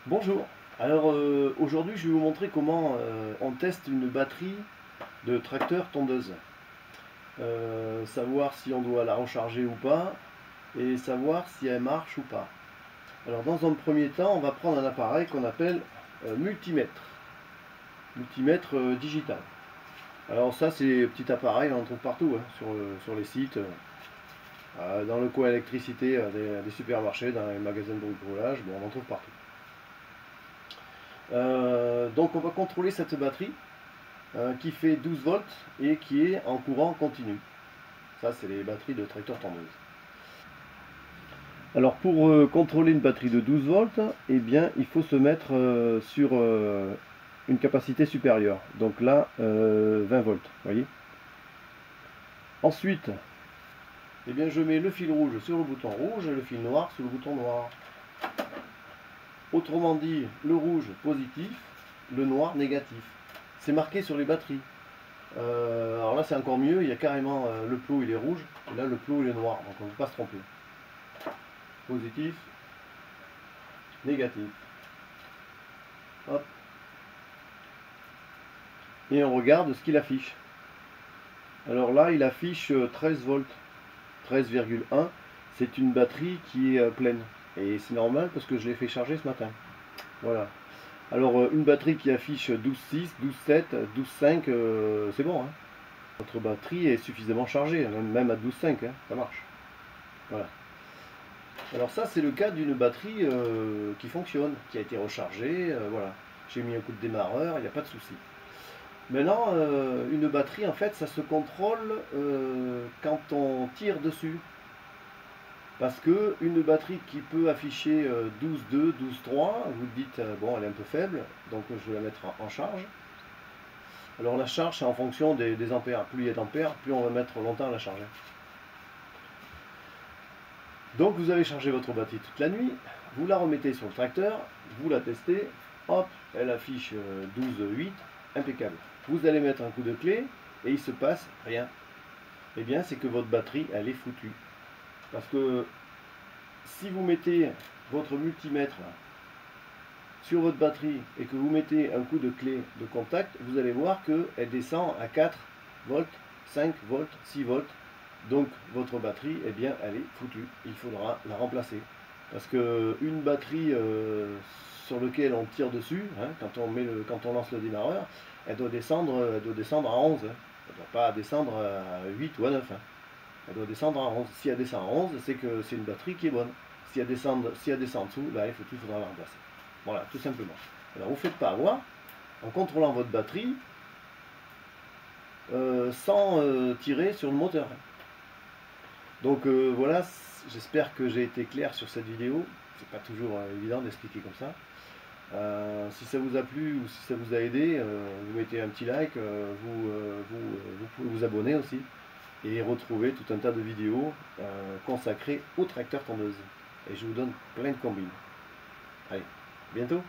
Bonjour, alors aujourd'hui je vais vous montrer comment on teste une batterie de tracteur tondeuse. Savoir si on doit la recharger ou pas et savoir si elle marche ou pas. Alors dans un premier temps on va prendre un appareil qu'on appelle multimètre digital. Alors ça c'est un petit appareil, on en trouve partout hein, sur les sites, dans le coin électricité, des supermarchés, dans les magasins de bricolage, bon, on en trouve partout. Donc on va contrôler cette batterie qui fait 12 volts et qui est en courant continu. Ça c'est les batteries de tracteur tondeuse. Alors pour contrôler une batterie de 12 volts, eh bien il faut se mettre sur une capacité supérieure. Donc là 20 volts, voyez. Ensuite, eh bien je mets le fil rouge sur le bouton rouge et le fil noir sur le bouton noir. Autrement dit, le rouge positif, le noir négatif. C'est marqué sur les batteries. Alors là c'est encore mieux, il y a carrément le plot il est rouge, et là le plot il est noir, donc on ne peut pas se tromper. Positif, négatif. Hop. Et on regarde ce qu'il affiche. Alors là il affiche 13 volts, 13,1. C'est une batterie qui est pleine. Et c'est normal parce que je l'ai fait charger ce matin. Voilà. Alors une batterie qui affiche 12,6, 12,7, 12,5, c'est bon. Hein. Votre batterie est suffisamment chargée, même à 12,5, hein, ça marche. Voilà. Alors ça c'est le cas d'une batterie qui fonctionne, qui a été rechargée, voilà. J'ai mis un coup de démarreur, il n'y a pas de souci. Maintenant, une batterie en fait ça se contrôle quand on tire dessus. Parce que une batterie qui peut afficher 12,2, 12,3, vous dites bon elle est un peu faible, donc je vais la mettre en charge. Alors la charge c'est en fonction des ampères, plus il y a d'ampères, plus on va mettre longtemps à la charger. Donc vous avez chargé votre batterie toute la nuit, vous la remettez sur le tracteur, vous la testez, hop, elle affiche 12,8, impeccable. Vous allez mettre un coup de clé et il se passe rien. Eh bien c'est que votre batterie elle est foutue. Parce que si vous mettez votre multimètre sur votre batterie et que vous mettez un coup de clé de contact, vous allez voir qu'elle descend à 4 volts, 5 volts, 6 volts. Donc votre batterie, eh bien, elle est foutue. Il faudra la remplacer. Parce qu'une batterie sur laquelle on tire dessus, hein, quand on lance le démarreur, elle doit descendre à 11. Hein. Elle ne doit pas descendre à 8 ou à 9. Hein. Elle doit descendre à 11. Si elle descend à 11, c'est que c'est une batterie qui est bonne. Si elle descend en dessous, là, il faudra la remplacer. Voilà, tout simplement. Alors, vous ne faites pas avoir en contrôlant votre batterie sans tirer sur le moteur. Donc voilà, j'espère que j'ai été clair sur cette vidéo. C'est pas toujours évident d'expliquer comme ça. Si ça vous a plu ou si ça vous a aidé, vous mettez un petit like, vous pouvez vous abonner aussi et retrouver tout un tas de vidéos consacrées au tracteur tondeuse. Et je vous donne plein de combines. Allez, à bientôt!